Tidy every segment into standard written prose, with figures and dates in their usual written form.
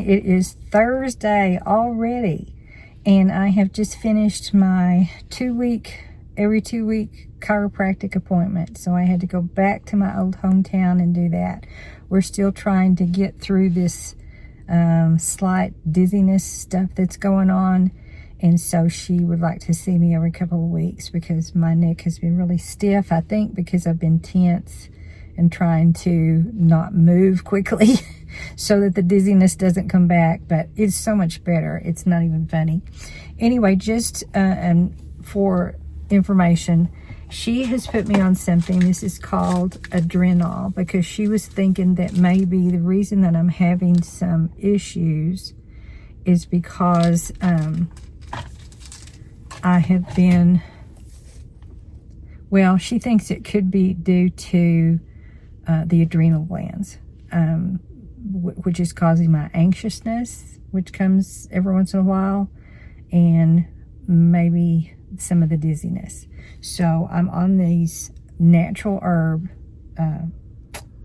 It is Thursday already, and I have just finished my every 2 week chiropractic appointment. So I had to go back to my old hometown and do that. We're still trying to get through this slight dizziness stuff that's going on. And so she would like to see me every couple of weeks because my neck has been really stiff, I think because I've been tense and trying to not move quickly so that the dizziness doesn't come back. But it's so much better. It's not even funny. Anyway, just for information, she has put me on something. This is called Adrenal, because she was thinking that maybe the reason that I'm having some issues is because I have been, well, she thinks it could be due to the adrenal glands, which is causing my anxiousness, which comes every once in a while, and maybe some of the dizziness. So I'm on these natural herb.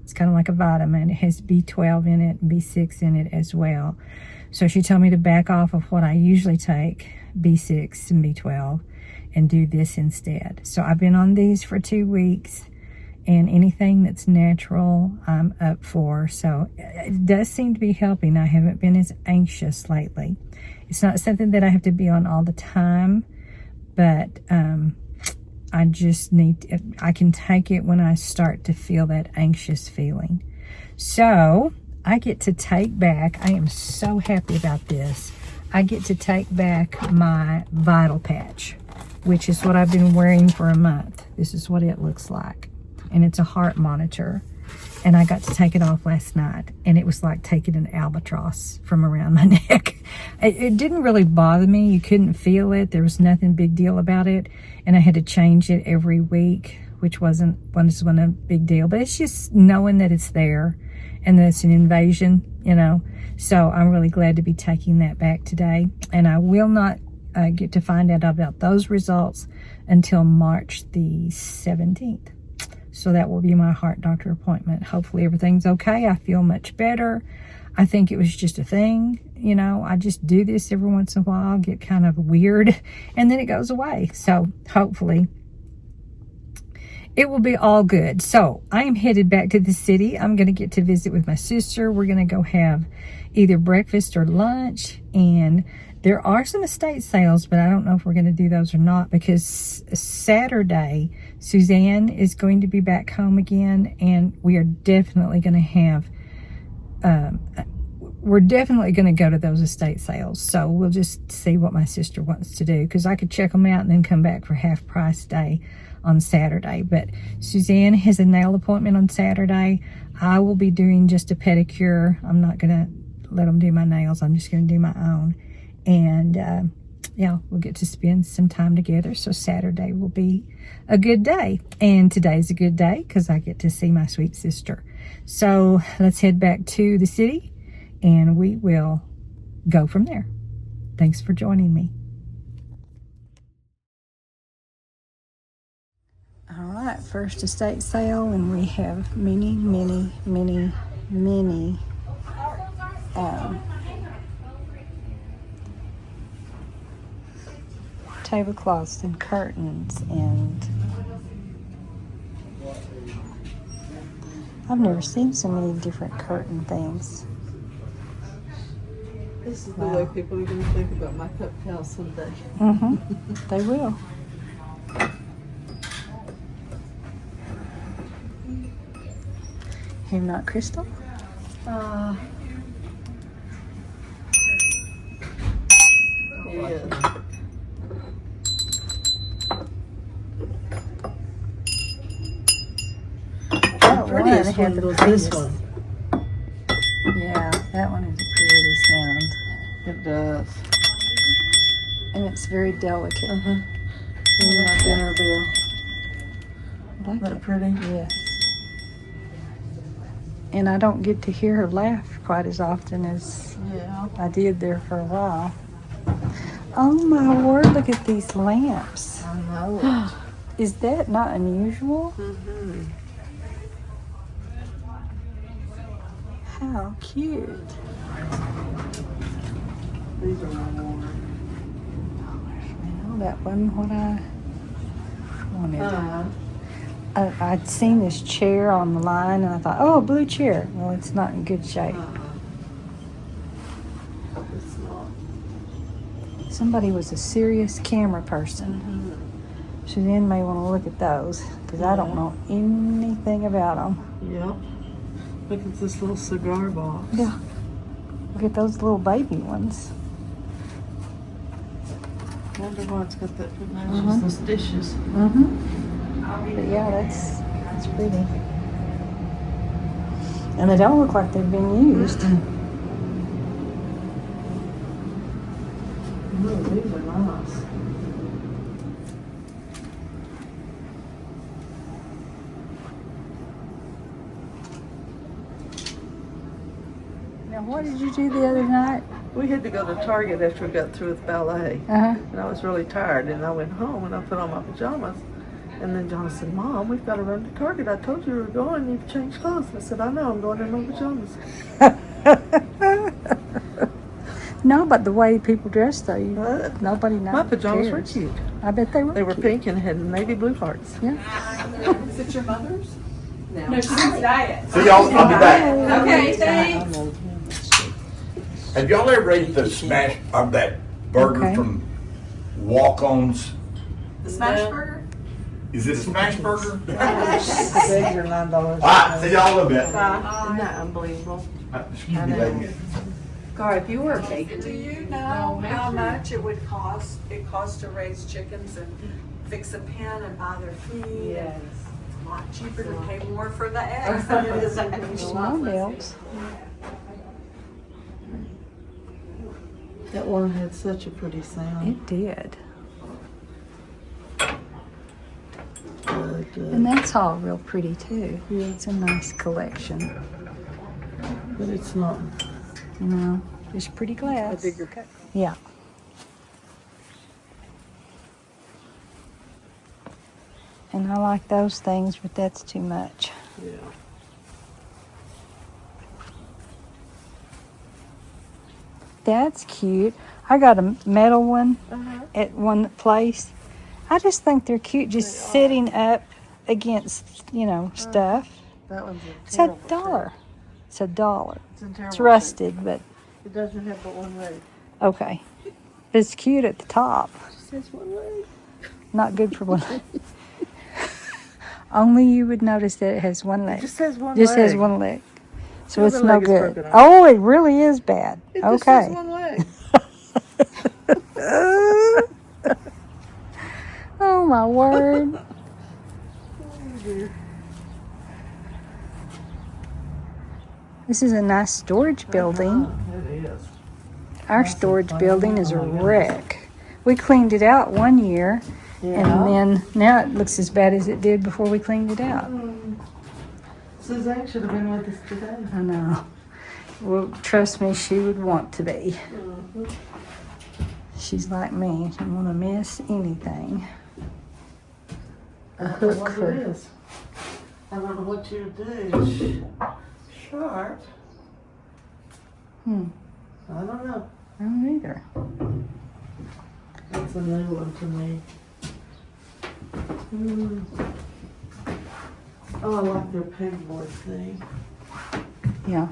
It's kind of like a vitamin. It has B12 in it and B6 in it as well. So she told me to back off of what I usually take, B6 and B12, and do this instead. So I've been on these for 2 weeks, and anything that's natural I'm up for. So it does seem to be helping. I haven't been as anxious lately. It's not something that I have to be on all the time, but I just I can take it when I start to feel that anxious feeling. So I get to take back, I am so happy about this, I get to take back my Vital Patch, which is what I've been wearing for a month. This is what it looks like. And it's a heart monitor. And I got to take it off last night, and it was like taking an albatross from around my neck. It didn't really bother me. You couldn't feel it. There was nothing big deal about it. And I had to change it every week, which wasn't a big deal. But it's just knowing that it's there and that it's an invasion, you know. So I'm really glad to be taking that back today. And I will not get to find out about those results until March the 17th. So that will be my heart doctor appointment. Hopefully everything's okay. I feel much better. I think it was just a thing. You know, I just do this every once in a while, get kind of weird, and then it goes away. So hopefully it will be all good. So I am headed back to the city. I'm going to get to visit with my sister. We're going to go have either breakfast or lunch. And there are some estate sales, but I don't know if we're going to do those or not, because Saturday, Suzanne is going to be back home again, and we are definitely going to have, we're definitely going to go to those estate sales. So we'll just see what my sister wants to do, because I could check them out and then come back for half price day on Saturday. But Suzanne has a nail appointment on Saturday. I will be doing just a pedicure. I'm not going to let them do my nails. I'm just going to do my own. And yeah, we'll get to spend some time together. So Saturday will be a good day. And today's a good day because I get to see my sweet sister. So let's head back to the city and we will go from there. Thanks for joining me. All right, first estate sale, and we have many tablecloths and curtains, and I've never seen so many different curtain things. This is the way people are going to think about my cup house someday. They will. Hemlock crystal. Yeah. Prettiest one was this one. Yeah, that one is a pretty sound. It does. And it's very delicate. My dinner bell. Like Isn't that it. pretty? Yes. And I don't get to hear her laugh quite as often as I did there for a while. Oh my word, look at these lamps. I know it. Is that not unusual? How cute. These are more. Well, that wasn't what I wanted. Uh-huh. I'd seen this chair on the line, and I thought, oh, a blue chair. Well, it's not in good shape. It's not. Somebody was a serious camera person. So then may want to look at those, because I don't know anything about them. Yep. Look at this little cigar box. Yeah. Look at those little baby ones. Wonder why it's got that matches those dishes. But yeah, that's pretty. And they don't look like they've been used. No, these are nice. Now, what did you do the other night? We had to go to Target after we got through with ballet. And I was really tired, and I went home and I put on my pajamas. And then John said, Mom, we've got to run to Target. I told you we were going. You've changed clothes. I said, I know. I'm going in my pajamas. No, but the way people dress, though, nobody knows. My pajamas were cute. I bet they were. They were pink and had navy blue hearts. Yeah. Is it your mother's? No, she's diet. See y'all, I'll be back. Okay, thanks. Have y'all ever ate the smash of that burger Okay. from Walk-On's? The smash burger? Is it a smash burger? The eggs are $9. Alright, see y'all in a little bit. Isn't that unbelievable? Excuse me, lady. God, if you were a baker. Do you know how much it would cost? It costs to raise chickens and fix a pen and buy their feed. Yes. It's a lot cheaper to pay more for the eggs than it is to Snowbills. That one had such a pretty sound. It did. Good. And that's all real pretty, too. Yeah. It's a nice collection. But it's not. No, just pretty glass. A bigger cup. Yeah. And I like those things, but that's too much. Yeah. That's cute. I got a metal one at one place. I just think they're cute, just sitting up against, stuff. That one's a It's terrible $1. shape. It's $1. It's in terrible It's rusted, but shape. It doesn't have but one leg. okay. It's cute at the top. It just has one leg. Not good for one leg. Only you would notice that it has one It leg. just has one Just leg. has one leg. So The it's other no leg is good. broken off. Oh, it really is bad. It just Okay. has one leg. Oh my word. This is a nice storage building. It is. Our storage building is a wreck. We cleaned it out one year, and then now it looks as bad as it did before we cleaned it out. Suzanne should have been with us today. I know. Well, trust me, she would want to be. She's like me. She don't want to miss anything. I don't know what it is. I don't know what you do. Short. I don't know. I don't either. That's a new one to me. Oh, I like their pegboard thing. Yeah.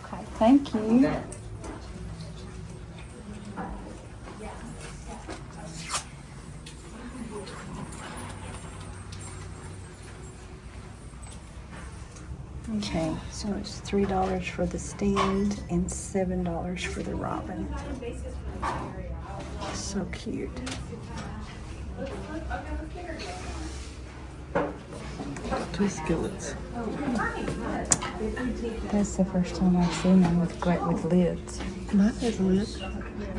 Okay, thank you. Okay, so it's $3 for the stand and $7 for the robin. So cute. Two skillets. That's the first time I've seen them with lids. Mine has a lid.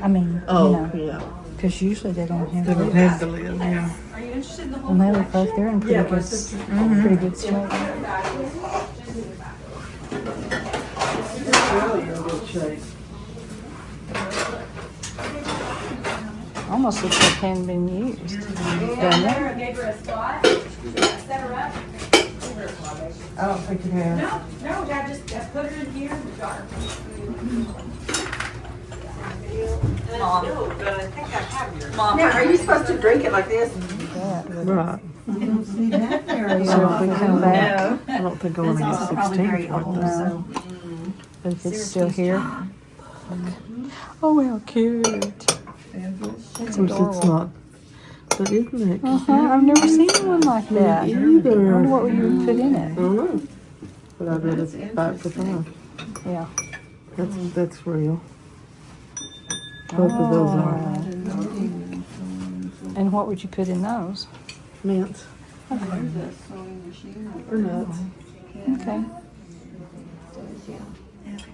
I mean, Yeah. because usually they don't have They don't lids. have the lid, yeah. And they look like they're in pretty good shape. It's really in good shape. Almost looks like they haven't been used, doesn't it? I don't think it has. No, I just put it in here in the jar. Mom, but I think I have yours. Mom, Now, are you supposed to drink it like this? Right. So if we come back, I don't think I want to get 16 for it though. no. But if it's still here. Oh, how cute. That's Of course, it's adorable. not. But isn't it? I've never seen one like that. I Either. wonder what you would put in I it. don't know. But I'd rather buy it for $5. Yeah. That's real. Both of those are. And what would you put in those? Mints. Or nuts. Okay.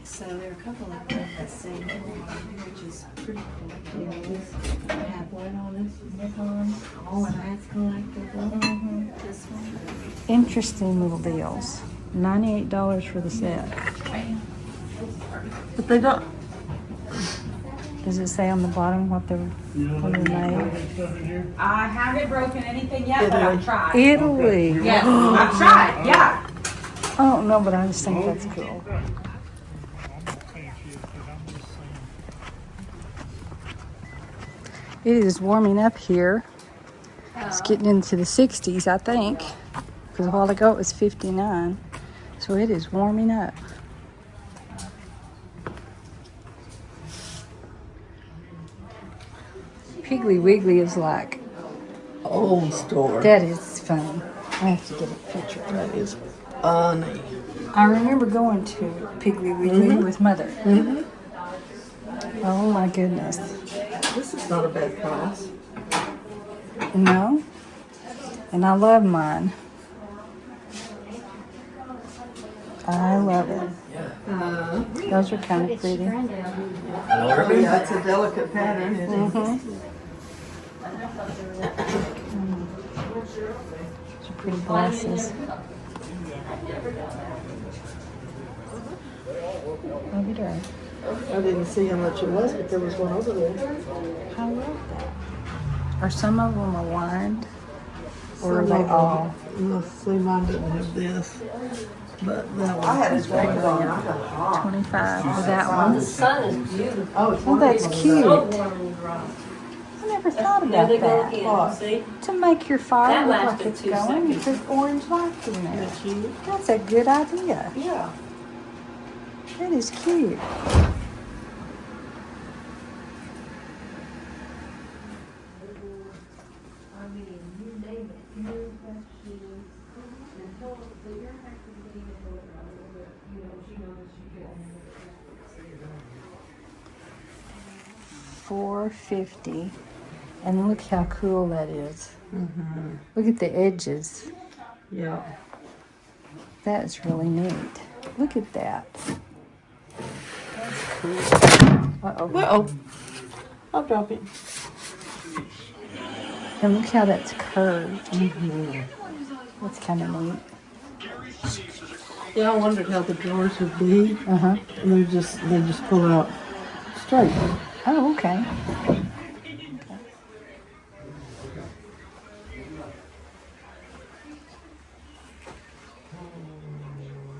So there are a couple of them that say which is pretty cool. I have one on this one, all of that's collectible. This one. Interesting little deals. $98 for the set. But they don't. Does it say on the bottom what they're made? I haven't broken anything yet, but I've tried. Italy. Yes, I've tried, yeah. I don't know, but I just think that's cool. It is warming up here. It's getting into the 60s, I think, because a while ago it was 59. So it is warming up. Piggly Wiggly is like, Old store. that is funny. I have to get a picture of that. That is funny. I remember going to Piggly Wiggly with Mother. Oh my goodness. This is not a bad price. No? And I love mine. I love it. Those are kind of pretty. Oh, yeah, it's a delicate pattern. Those are pretty glasses. I'll be darned. I didn't see how much it was, but there was one over there. I love that. Are some of them aligned? Or are they all? Let's see, mine didn't have this. But that one. I had a regular one. I got hot. 25 for that one. The sun is beautiful. Oh, that's cute. I never thought about There they go that. again, see? To make your fire That look like lasted it's 2 going, you seconds. put orange lights in there. That's you. That's a good idea. Yeah. That is cute. $4.50, and look how cool that is. Look at the edges. Yeah. That is really neat. Look at that. Uh-oh. Uh-oh. I'll drop it. And look how that's curved. That's kind of neat. Yeah, I wondered how the drawers would be. Uh-huh. And they just pull out straight. Oh, okay.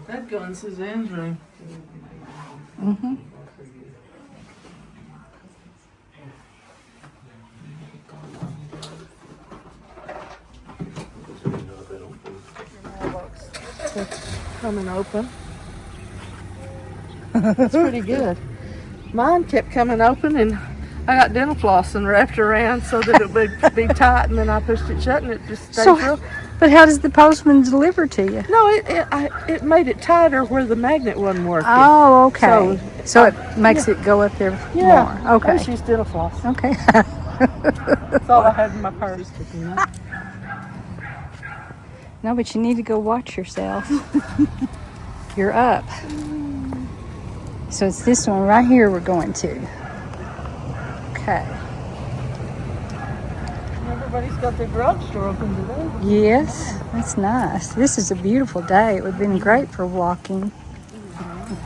That'd go in Suzanne's room. Mm-hmm. Coming open. That's pretty good. Mine kept coming open, and I got dental floss and wrapped around so that it would be tight, and then I pushed it shut, and it just stayed real. But how does the postman deliver to you? No, it made it tighter where the magnet wasn't working. Oh, okay. So it makes yeah. it go up there Yeah. more. Okay. I used dental floss. Okay. That's all I had in my purse. No, but you need to go watch yourself. You're up. So it's this one right here we're going to. Okay. Everybody's got their drugstore open today. Yes, that's nice. This is a beautiful day. It would have been great for walking.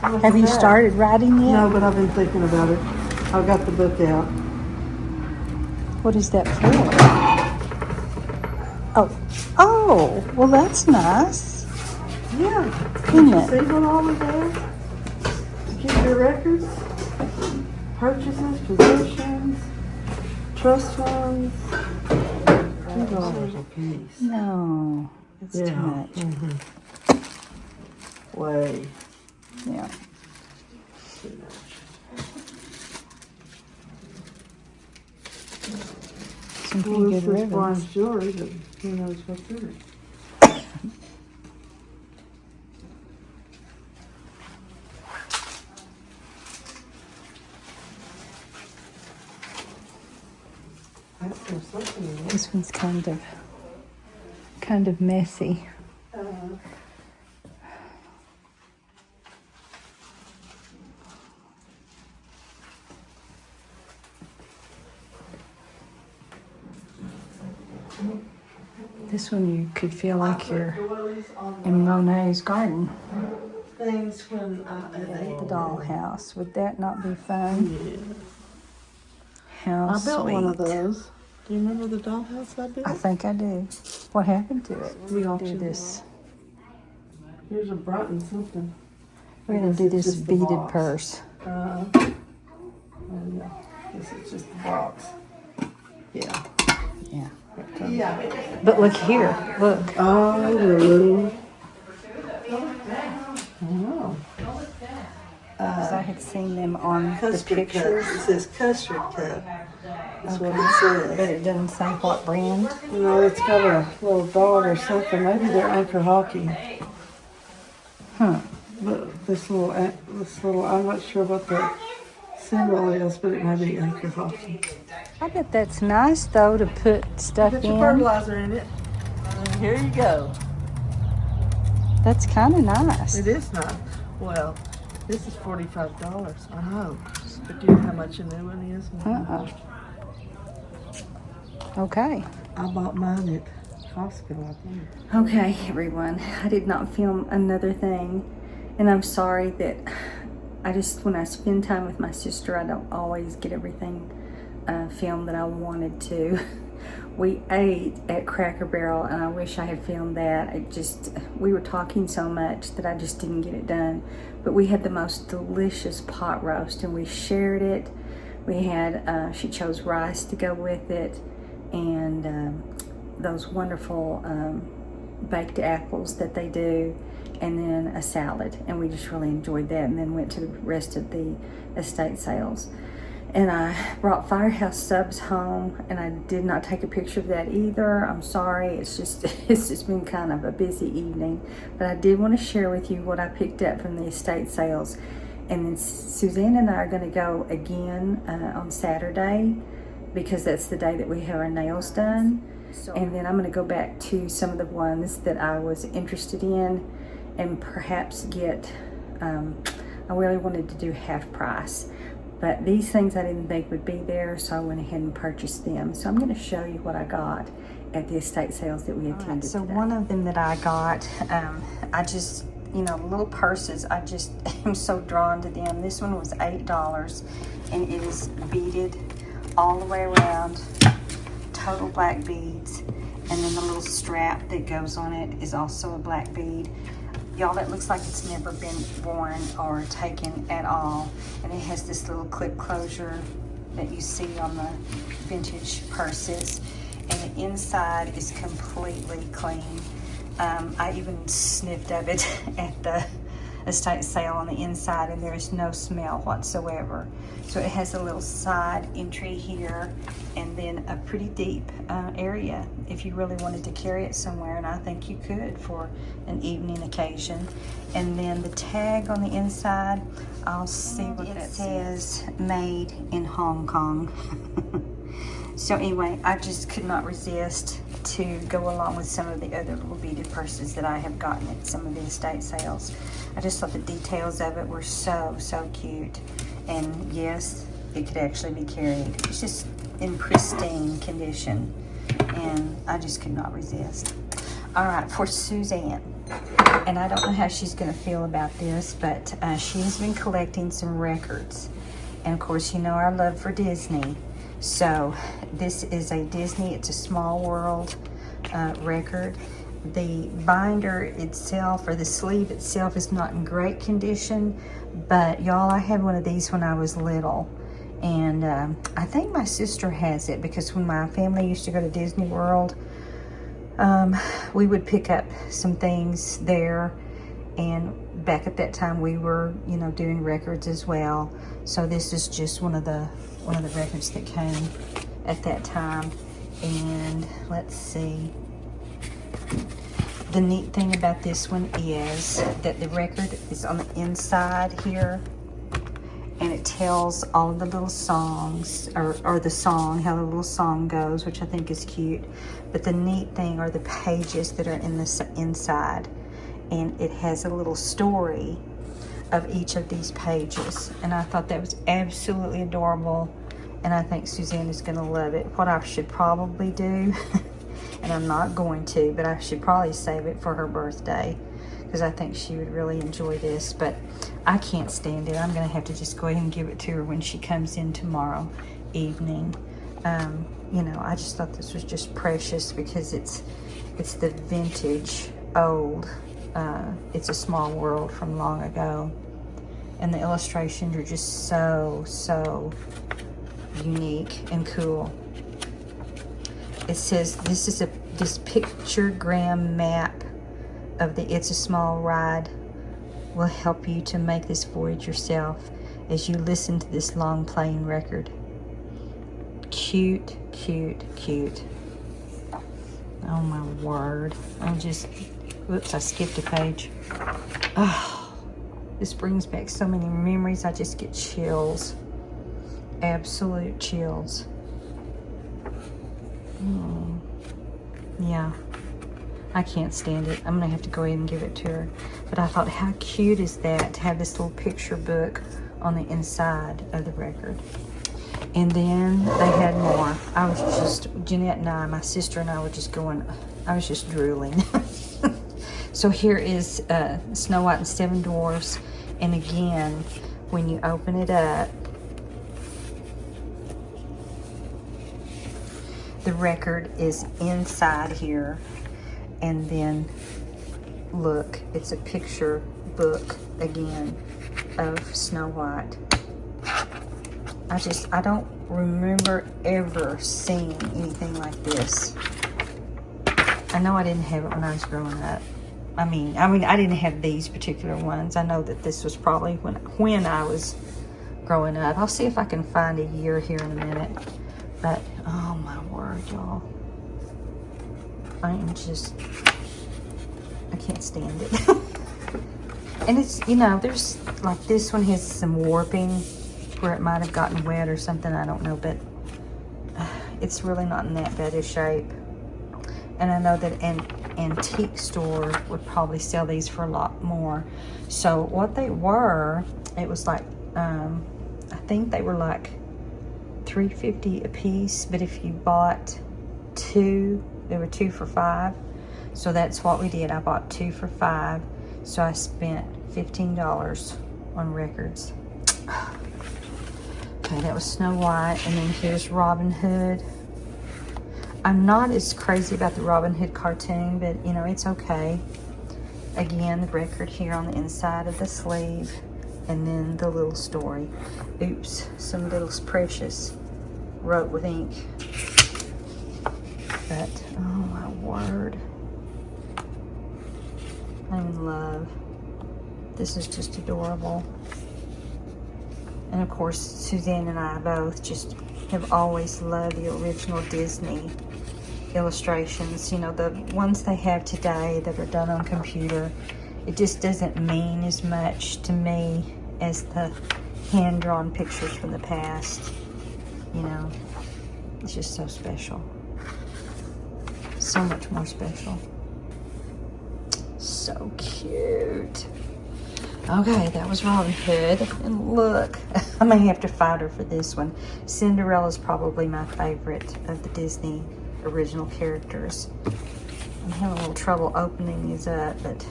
Have you started writing yet? No, but I've been thinking about it. I've got the book out. What is that for? Oh, well that's nice. Yeah. Isn't You it? see what all it does? Keep your records, purchases, possessions, trust funds. $2 a piece. No, it's too much. Way Yeah. too much. Some pretty Well, good this is ribbons. Brian's jewelry, but who knows what's in it. There's something in it. This one's kind of messy. This one you could feel like you're in Monet's garden. Things when The dollhouse. Would that not be fun? How I built sweet. one of those. Do you remember the dollhouse I built? I think I do. What happened to it? We We're gonna do auctioned this. Here's a Broughton something. We're gonna This do is this just the beaded box. purse. And this is just the box. Yeah. Yeah. Yeah. But look here. Look. Oh, the little. Oh. 'Cause I had seen them on the Custard cup. pictures. It says custard cup. That's what it But says. it doesn't say what brand. No, it's got a little dog or something. Maybe they're anchor hockey. Huh. But this little, I'm not sure what the symbol is, but it may be anchor hockey. I bet that's nice though to put stuff Put your in. fertilizer in it. And here you go. That's kind of nice. It is nice. Well, this is $45. I know. But do you know how much a new one is? Okay. I bought mine at Costco, I think. Okay, everyone. I did not film another thing, and I'm sorry that when I spend time with my sister, I don't always get everything filmed that I wanted to. We ate at Cracker Barrel, and I wish I had filmed that. We were talking so much that I just didn't get it done. But we had the most delicious pot roast, and we shared it. We had, she chose rice to go with it, and those wonderful baked apples that they do, and then a salad. And we just really enjoyed that, and then went to the rest of the estate sales. And I brought Firehouse subs home, and I did not take a picture of that either. I'm sorry. It's just been kind of a busy evening. But I did want to share with you what I picked up from the estate sales. And then Suzanne and I are going to go again on Saturday, because that's the day that we have our nails done. And then I'm going to go back to some of the ones that I was interested in, and perhaps get, I really wanted to do half price. But these things I didn't think would be there, so I went ahead and purchased them. So I'm going to show you what I got at the estate sales that we attended today. One of them that I got, I just, little purses, I just am so drawn to them. This one was $8, and it is beaded all the way around, total black beads, and then the little strap that goes on it is also a black bead. Y'all, that looks like it's never been worn or taken at all. And it has this little clip closure that you see on the vintage purses. And the inside is completely clean. I even sniffed of it at the estate sale on the inside, and there is no smell whatsoever. So it has a little side entry here, and then a pretty deep area if you really wanted to carry it somewhere, and I think you could for an evening occasion. And then the tag on the inside, I'll see what it says, made in Hong Kong. So anyway, I just could not resist to go along with some of the other little beaded purses that I have gotten at some of the estate sales. I just thought the details of it were so cute. And yes, it could actually be carried. It's just in pristine condition, and I just could not resist. All right, for Suzanne, and I don't know how she's gonna feel about this, but she's been collecting some records. And of course, our love for Disney. So this is a Disney, it's a Small World record. The binder itself, or the sleeve itself, is not in great condition, but y'all, I had one of these when I was little, and I think my sister has it, because when my family used to go to Disney World, we would pick up some things there, and back at that time we were, you know, doing records as well. So this is just one of the records that came at that time. And let's see. The neat thing about this one is that the record is on the inside here, and it tells all of the little songs, or the song, how the little song goes, which I think is cute. But the neat thing are the pages that are in the inside, and it has a little story of each of these pages, and I thought that was absolutely adorable, and I think Suzanne is going to love it. What I should probably do, and I'm not going to, but I should probably save it for her birthday, because I think she would really enjoy this. But I can't stand it. I'm going to have to just go ahead and give it to her when she comes in tomorrow evening. You know, I just thought this was just precious, because it's the vintage old It's a Small World from long ago, and the illustrations are just so unique and cool. It says this is this pictogram map of the It's a Small Ride will help you to make this voyage yourself as you listen to this long playing record. Cute, cute, cute. Oh my word. Whoops, I skipped a page. Oh, this brings back so many memories. I just get chills. Absolute chills. Yeah, I can't stand it. I'm gonna have to go ahead and give it to her. But I thought, how cute is that to have this little picture book on the inside of the record. And then they had more. I was just, Jeanette and I, my sister and I were just going, I was just drooling. So here is Snow White and Seven Dwarfs. And again, when you open it up, the record is inside here. And then look, it's a picture book again of Snow White. I don't remember ever seeing anything like this. I know I didn't have it when I was growing up. I mean, I didn't have these particular ones. I know that this was probably when I was growing up. I'll see if I can find a year here in a minute. But, oh my word, y'all. I can't stand it. And it's, you know, there's, like, this one has some warping where it might have gotten wet or something, I don't know, but it's really not in that bad a shape. And I know that an antique store would probably sell these for a lot more. So what they were, it was like, I think they were like $3.50 a piece, but if you bought two, they were 2 for $5. So that's what we did. I bought 2 for $5. So I spent $15 on records. Okay, that was Snow White, and then here's Robin Hood. I'm not as crazy about the Robin Hood cartoon, but you know, it's okay. Again, the record here on the inside of the sleeve, and then the little story. Oops, some little Precious wrote with ink. But, oh my word. I'm in love. This is just adorable. And of course, Suzanne and I both just have always loved the original Disney illustrations. You know, the ones they have today that are done on computer, it just doesn't mean as much to me as the hand-drawn pictures from the past. You know, it's just so special. So much more special. So cute. Okay, that was Robin Hood. And look, I may have to fight her for this one. Cinderella's probably my favorite of the Disney original characters. I'm having a little trouble opening these up, but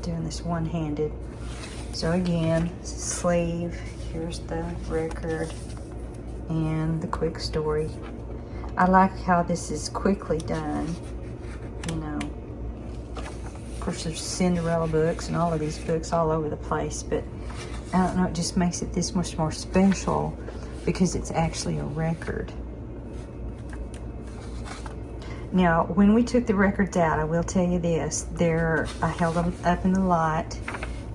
doing this one-handed. So again, sleeve, here's the record, and the quick story. I like how this is quickly done, you know. course, there's Cinderella books and all of these books all over the place, but I don't know, it just makes it this much more special because it's actually a record. Now, when we took the records out, I will tell you this, I held them up in the light,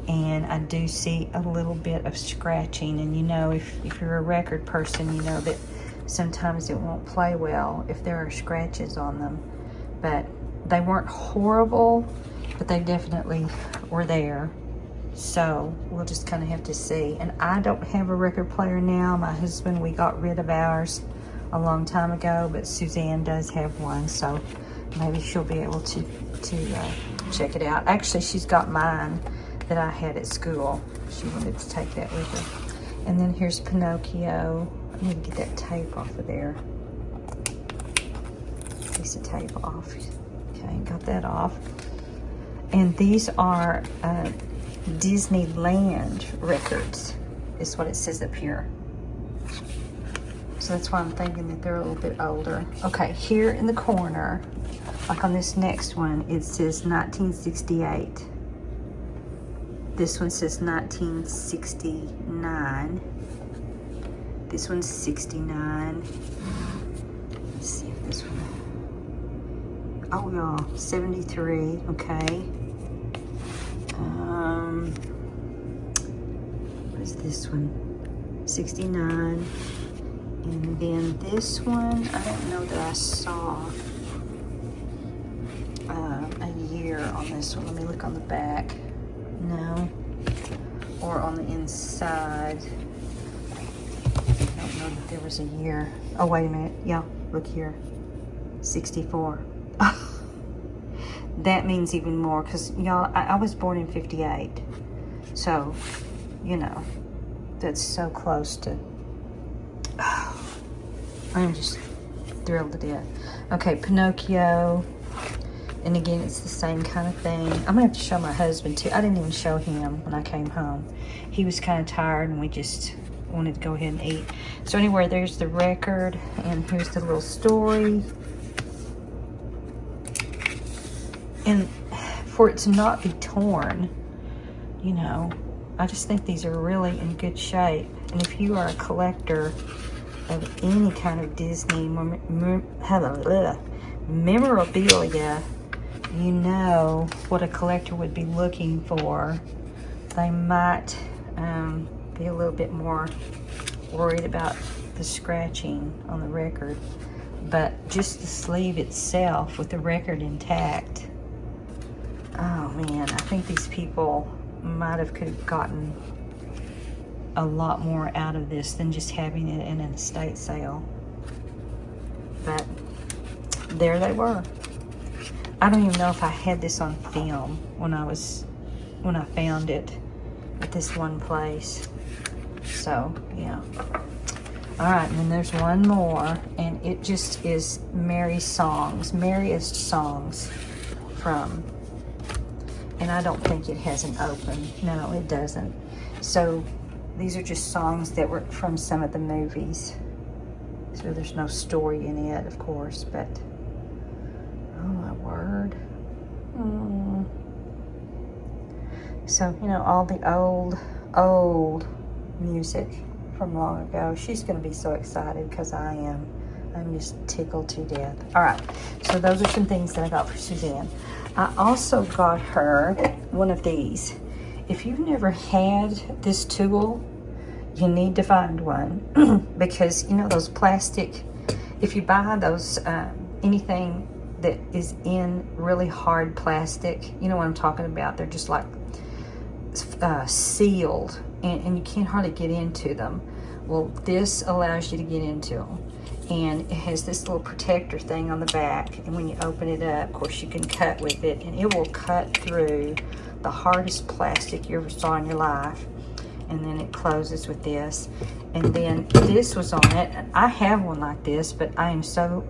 and I do see a little bit of scratching. And you know, if you're a record person, you know that sometimes it won't play well if there are scratches on them. But they weren't horrible, but they definitely were there. So we'll just kind of have to see. And I don't have a record player now. My husband, we got rid of ours a long time ago, but Suzanne does have one, so maybe she'll be able to check it out. Actually, she's got mine that I had at school. She wanted to take that with her. And then here's Pinocchio. I need to get that tape off of there. Piece of tape off. Okay, got that off. And these are Disneyland records, is what it says up here. So that's why I'm thinking that they're a little bit older. Okay, here in the corner, like on this next one, it says 1968. This one says 1969. This one's 69. Let's see if this one. Oh, y'all, 73. Okay. What is this one? 69. And then this one, I don't know that I saw a year on this one. Let me look on the back. No. Or on the inside. I don't know that there was a year. Oh, wait a minute. Yeah, look here. 64. That means even more, because, y'all, I was born in 58. So, you know, that's so close to... I'm just thrilled to death. Okay, Pinocchio. And again, it's the same kind of thing. I'm gonna have to show my husband too. I didn't even show him when I came home. He was kind of tired and we just wanted to go ahead and eat. So anyway, there's the record and here's the little story. And for it to not be torn, you know, I just think these are really in good shape. And if you are a collector of any kind of Disney memorabilia, you know what a collector would be looking for. They might be a little bit more worried about the scratching on the record, but just the sleeve itself with the record intact. Oh man, I think these people could have gotten a lot more out of this than just having it in an estate sale. But there they were. I don't even know if I had this on film when I found it at this one place. So yeah. All right, and then there's one more, and it just is merriest songs from. And I don't think it has an open. No, it doesn't. So these are just songs that were from some of the movies. So there's no story in it, of course, but oh my word. So, you know, all the old music from long ago. She's going to be so excited because I am. I'm just tickled to death. All right, so those are some things that I got for Suzanne. I also got her one of these. If you've never had this tool, you need to find one because, you know, those plastic, if you buy those, anything that is in really hard plastic, you know what I'm talking about. They're just like sealed and you can't hardly get into them. Well, this allows you to get into them. And it has this little protector thing on the back, and when you open it up, of course, you can cut with it, and it will cut through the hardest plastic you ever saw in your life. And then it closes with this, and then this was on it. I have one like this, but I am so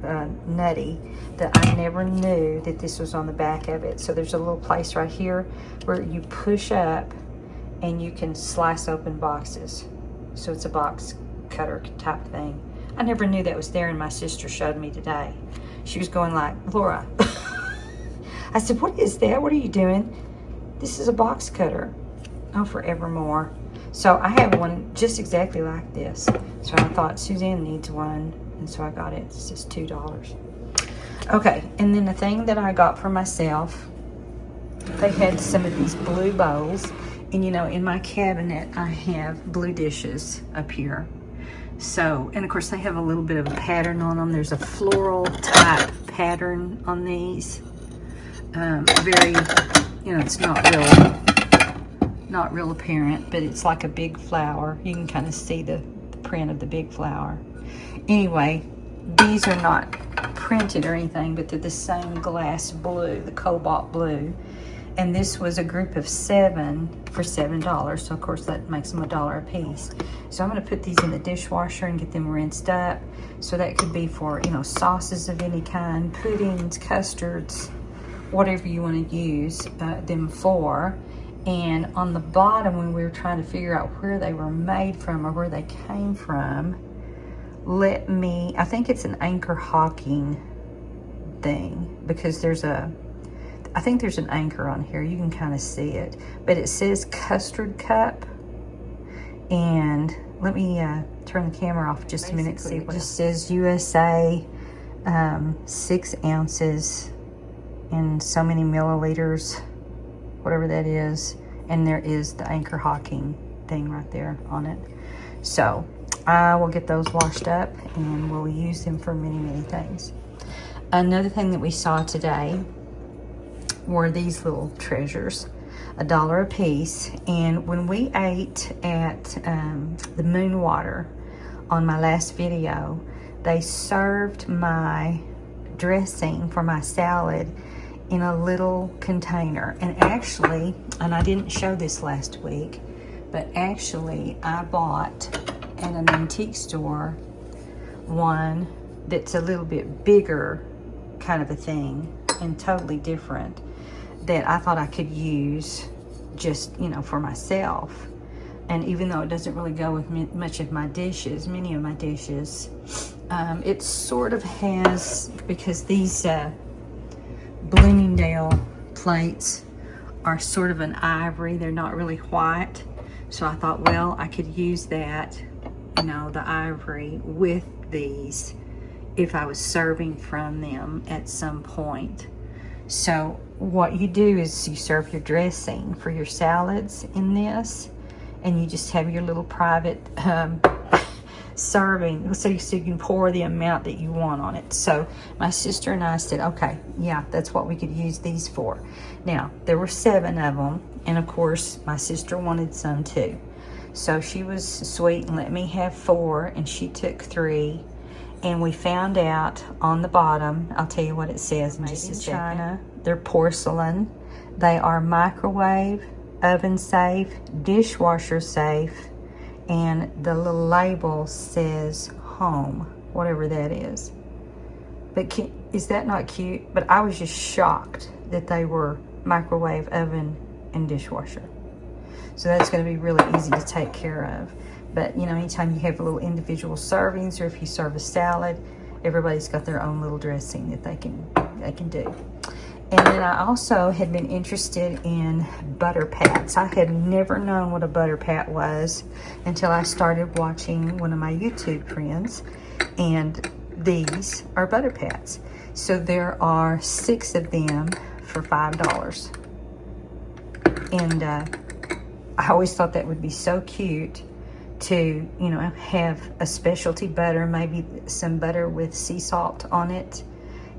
nutty that I never knew that this was on the back of it. So there's a little place right here where you push up and you can slice open boxes. So it's a box cutter type thing. I never knew that was there, and my sister showed me today. She was going like, Laura, I said, what is that? What are you doing? This is a box cutter. Oh, forevermore. So I have one just exactly like this. So I thought Suzanne needs one, and so I got it. It's just $2. Okay, and then the thing that I got for myself, they had some of these blue bowls. And you know, in my cabinet, I have blue dishes up here. So, and of course they have a little bit of a pattern on them. There's a floral type pattern on these. Very, you know, it's not real apparent, but it's like a big flower. You can kind of see the print of the big flower. Anyway, these are not printed or anything, but they're the same glass blue, the cobalt blue. And this was a group of 7 for $7. So of course that makes them $1 a piece. So I'm going to put these in the dishwasher and get them rinsed up. So that could be for, you know, sauces of any kind, puddings, custards, whatever you want to use them for. And on the bottom, when we were trying to figure out where they were made from or where they came from, I think it's an Anchor Hawking thing, because I think there's an anchor on here. You can kind of see it. But it says custard cup. And let me turn the camera off just a minute to see what it just says. USA, 6 ounces and so many milliliters, whatever that is. And there is the Anchor Hawking thing right there on it. So I will get those washed up and we'll use them for many, many things. Another thing that we saw today were these little treasures, $1 a piece. And when we ate at the Moon Water on my last video, they served my dressing for my salad in a little container. And actually, and I didn't show this last week, but actually I bought at an antique store one that's a little bit bigger kind of a thing and totally different, that I thought I could use just, you know, for myself. And even though it doesn't really go with much of my dishes, many of my dishes, it sort of has, because these Bloomingdale plates are sort of an ivory, they're not really white. So I thought, well, I could use that, you know, the ivory with these if I was serving from them at some point. So what you do is you serve your dressing for your salads in this, and you just have your little private serving, so you can pour the amount that you want on it. So my sister and I said, okay, yeah, that's what we could use these for. Now, there were 7 of them, and of course, my sister wanted some too. So she was sweet and let me have 4, and she took 3. And we found out on the bottom, I'll tell you what it says in just a second. China. They're porcelain. They are microwave, oven safe, dishwasher safe, and the little label says home, whatever that is. But is that not cute? But I was just shocked that they were microwave, oven, and dishwasher. So that's going to be really easy to take care of. But, you know, anytime you have little individual servings, or if you serve a salad, everybody's got their own little dressing that they can do. And then I also had been interested in butter pats. I had never known what a butter pat was until I started watching one of my YouTube friends, and these are butter pats. So there are 6 of them for $5. And I always thought that would be so cute to, you know, have a specialty butter, maybe some butter with sea salt on it.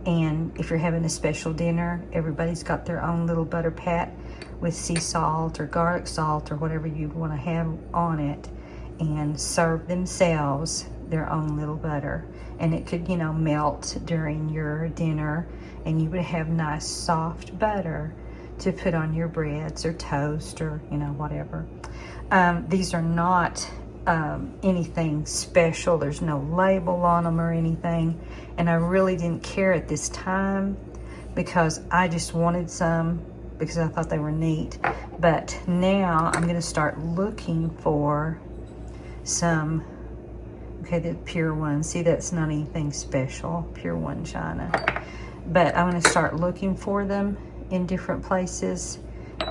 And if you're having a special dinner, everybody's got their own little butter pat with sea salt or garlic salt or whatever you want to have on it, and serve themselves their own little butter. And it could, you know, melt during your dinner, and you would have nice soft butter to put on your breads or toast or, you know, whatever. These are not anything special. There's no label on them or anything, and I really didn't care at this time because I just wanted some because I thought they were neat. But now I'm going to start looking for some. Okay, the pure one, see, that's not anything special, pure one china, but I'm going to start looking for them in different places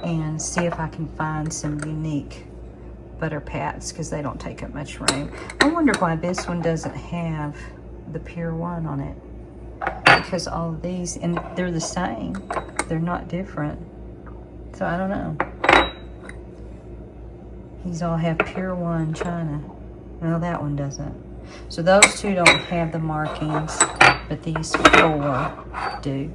and see if I can find some unique butter pats, because they don't take up much room. I wonder why this one doesn't have the Pier 1 on it, because all of these, and they're the same, they're not different. So I don't know. These all have Pier 1 China. No, that one doesn't. So those two don't have the markings, but these 4 do.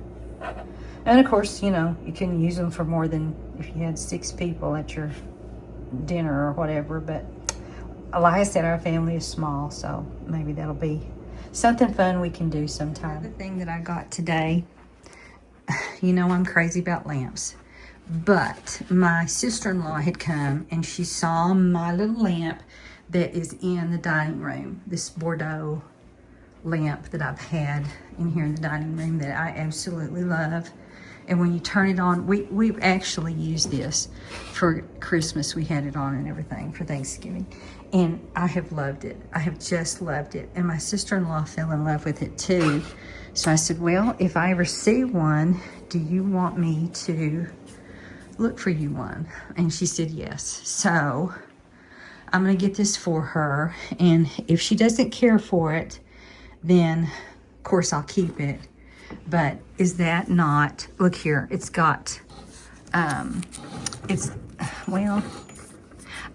And of course, you know, you can use them for more than if you had 6 people at your dinner or whatever. But like I said, our family is small, so maybe that'll be something fun we can do sometime. The thing that I got today, you know I'm crazy about lamps, but my sister-in-law had come and she saw my little lamp that is in the dining room, this Bordeaux lamp that I've had in here in the dining room that I absolutely love. And when you turn it on, we've actually used this for Christmas. We had it on and everything for Thanksgiving. And I have loved it. I have just loved it. And my sister-in-law fell in love with it too. So I said, well, if I ever see one, do you want me to look for you one? And she said yes. So I'm going to get this for her. And if she doesn't care for it, then of course I'll keep it. But is that not, look here, it's got, it's, well,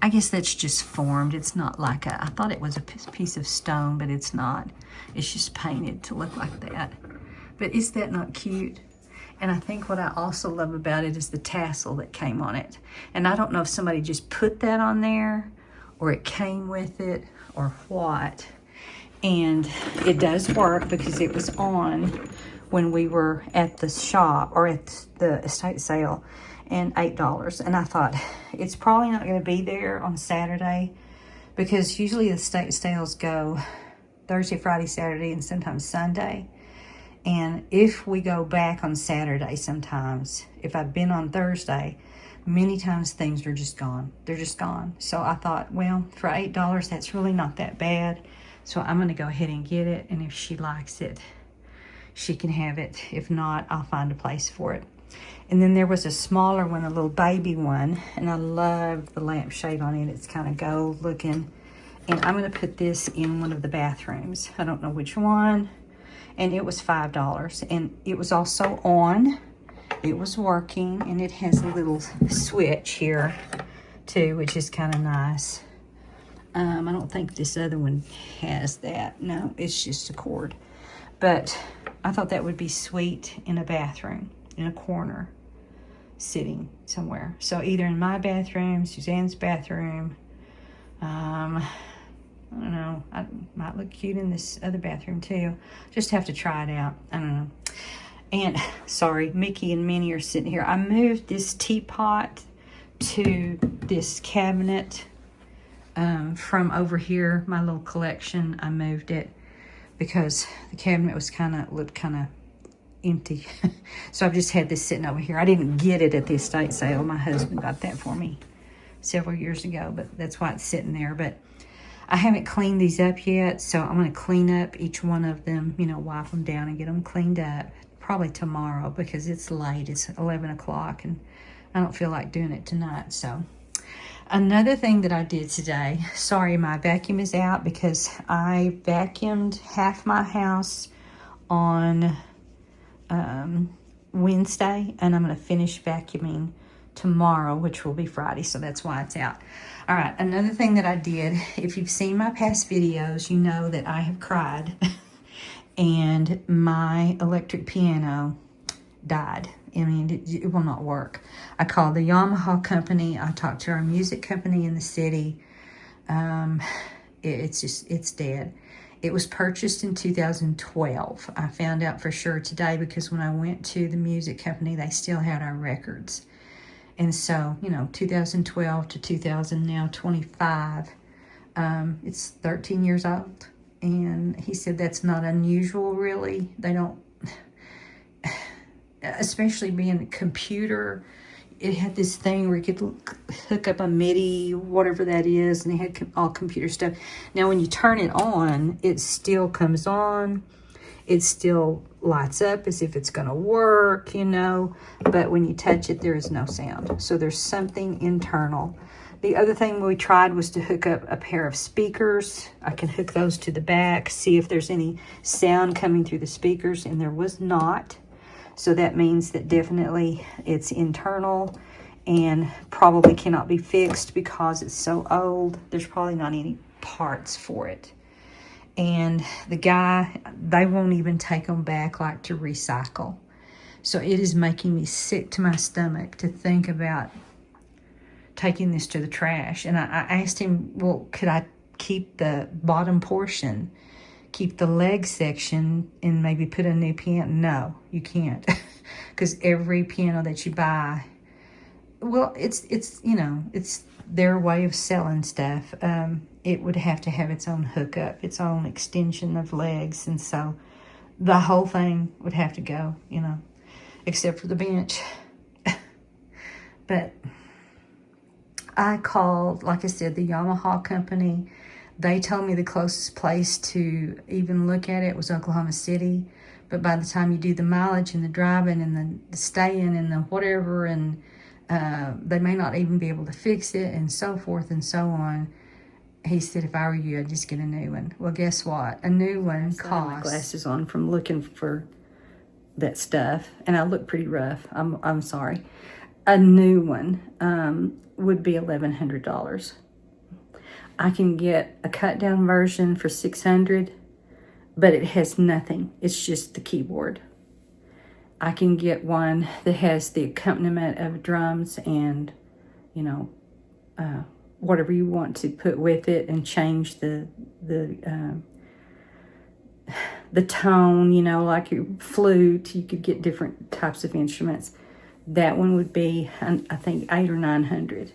I guess that's just formed. It's not like I thought it was a piece of stone, but it's not. It's just painted to look like that. But is that not cute? And I think what I also love about it is the tassel that came on it. And I don't know if somebody just put that on there or it came with it or what. And it does work because it was on when we were at the shop or at the estate sale, and $8. And I thought it's probably not going to be there on Saturday, because usually the estate sales go Thursday, Friday, Saturday, and sometimes Sunday. And if we go back on Saturday, sometimes if I've been on Thursday, many times things are just gone. They're just gone. So I thought, well, for $8, that's really not that bad. So I'm going to go ahead and get it, and if she likes it, she can have it. If not, I'll find a place for it. And then there was a smaller one, a little baby one, and I love the lampshade on it. It's kind of gold looking. And I'm going to put this in one of the bathrooms. I don't know which one. And it was $5. And it was also on. It was working. And it has a little switch here too, which is kind of nice. I don't think this other one has that. No, it's just a cord. But I thought that would be sweet in a bathroom, in a corner, sitting somewhere. So either in my bathroom, Suzanne's bathroom, I don't know, I might look cute in this other bathroom too. Just have to try it out. I don't know. And sorry, Mickey and Minnie are sitting here. I moved this teapot to this cabinet from over here, my little collection. I moved it because the cabinet was looked kind of empty. So I've just had this sitting over here. I didn't get it at the estate sale. My husband got that for me several years ago, but that's why it's sitting there. But I haven't cleaned these up yet, so I'm going to clean up each one of them, you know, wipe them down and get them cleaned up. Probably tomorrow, because it's late. It's 11 o'clock, and I don't feel like doing it tonight. So another thing that I did today, sorry, my vacuum is out because I vacuumed half my house on Wednesday, and I'm going to finish vacuuming tomorrow, which will be Friday, so that's why it's out. All right, another thing that I did, if you've seen my past videos, you know that I have cried and my electric piano died. I mean, it will not work. I called the Yamaha company. I talked to our music company in the city. It's dead. It was purchased in 2012. I found out for sure today because when I went to the music company, they still had our records. And so, you know, 2012 to 2025, it's 13 years old. And he said that's not unusual, really. They don't, especially being a computer, it had this thing where you could hook up a MIDI, whatever that is, and it had all computer stuff. Now, when you turn it on, it still comes on. it still lights up as if it's going to work, you know, but when you touch it, there is no sound. So there's something internal. The other thing we tried was to hook up a pair of speakers. I can hook those to the back, see if there's any sound coming through the speakers, and there was not. So that means that definitely it's internal and probably cannot be fixed because it's so old. There's probably not any parts for it. And the guy, they won't even take them back like to recycle. So it is making me sick to my stomach to think about taking this to the trash. And I asked him, well, could I keep the bottom portion, keep the leg section, and maybe put a new piano? No, you can't. Because every piano that you buy, well, it's you know, it's their way of selling stuff. It would have to have its own hookup, its own extension of legs. And so the whole thing would have to go, you know, except for the bench. But I called, like I said, the Yamaha company. They told me the closest place to even look at it was Oklahoma City. But by the time you do the mileage and the driving and the staying and the whatever, and they may not even be able to fix it and so forth and so on. He said, if I were you, I'd just get a new one. Well, guess what? A new one costs. I have my glasses on from looking for that stuff, and I look pretty rough. I'm sorry. A new one would be $1,100. I can get a cut down version for $600, but it has nothing. It's just the keyboard. I can get one that has the accompaniment of drums and, you know, whatever you want to put with it, and change the tone, you know, like your flute. You could get different types of instruments. That one would be, I think, $800 or $900.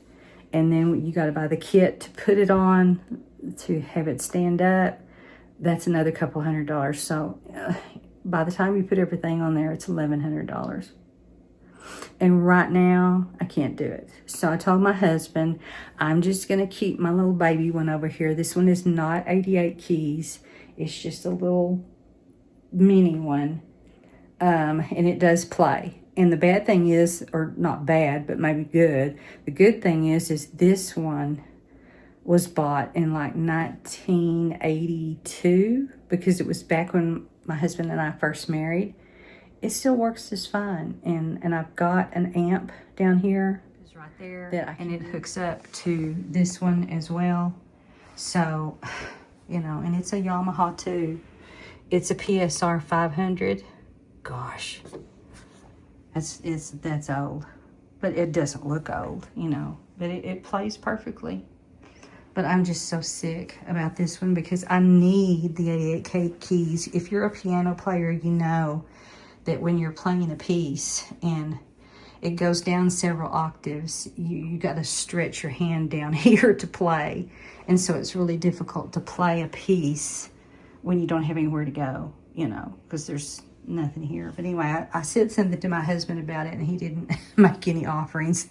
And then you got to buy the kit to put it on, to have it stand up. That's another couple $100. So by the time you put everything on there, it's $1,100. And right now, I can't do it. So I told my husband, I'm just going to keep my little baby one over here. This one is not 88 keys. It's just a little mini one. And it does play. And the bad thing is, or not bad, but maybe good. The good thing is this one was bought in like 1982, because it was back when my husband and I first married. It still works just fine. And I've got an amp down here. It's right there. And it hooks up to this one as well. So, you know, and it's a Yamaha too. It's a PSR 500. Gosh, that's old. But it doesn't look old, you know. But it plays perfectly. But I'm just so sick about this one because I need the 88 keys. If you're a piano player, you know that when you're playing a piece and it goes down several octaves, you got to stretch your hand down here to play. And so it's really difficult to play a piece when you don't have anywhere to go, you know, because there's nothing here. But anyway, I said something to my husband about it, and he didn't make any offerings.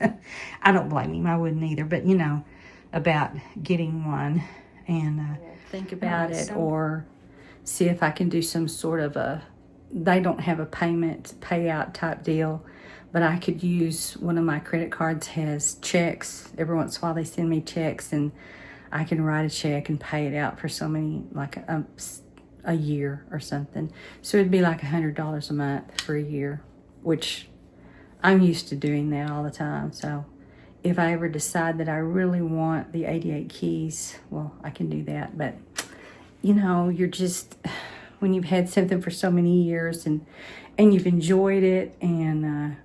I don't blame him. I wouldn't either. But, you know, about getting one and think about it, or see if I can do some sort of they don't have a payout type deal, but I could use one of my credit cards has checks. Every once in a while they send me checks, and I can write a check and pay it out for so many, like a year or something. So it'd be like $100 a month for a year, which I'm used to doing that all the time. So if I ever decide that I really want the 88 keys, well, I can do that. But, you know, you're just, when you've had something for so many years and you've enjoyed it, and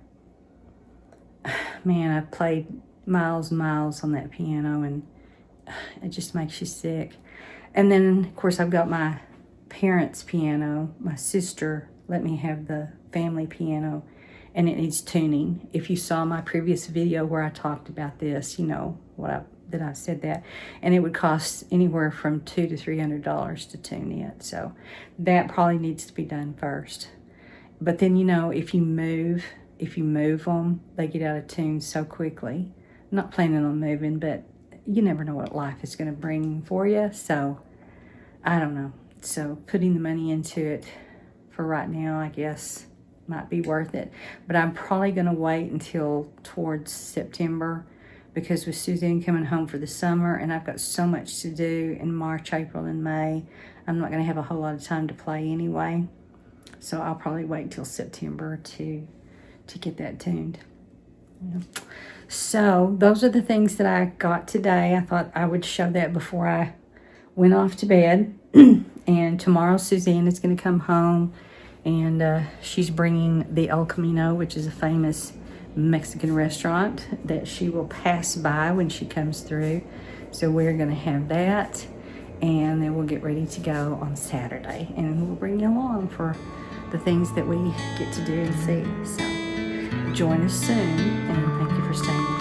man, I've played miles and miles on that piano, and it just makes you sick. And then, of course, I've got my parents' piano. My sister let me have the family piano, and it needs tuning. If you saw my previous video where I talked about this, you know that I said that. And it would cost anywhere from $200 to $300 to tune it. So that probably needs to be done first. But then, you know, if you move them, they get out of tune so quickly. I'm not planning on moving, but you never know what life is going to bring for you. So I don't know. So putting the money into it for right now, I guess, might be worth it. But I'm probably going to wait until towards September, because with Suzanne coming home for the summer and I've got so much to do in March, April, and May, I'm not going to have a whole lot of time to play anyway. So I'll probably wait till September to get that tuned. Yeah. So those are the things that I got today. I thought I would show that before I went off to bed. And tomorrow Suzanne is going to come home, and she's bringing the El Camino, which is a famous Mexican restaurant that she will pass by when she comes through. So we're going to have that, and then we'll get ready to go on Saturday, and we'll bring you along for the things that we get to do and see. So join us soon, and thank you for staying with us.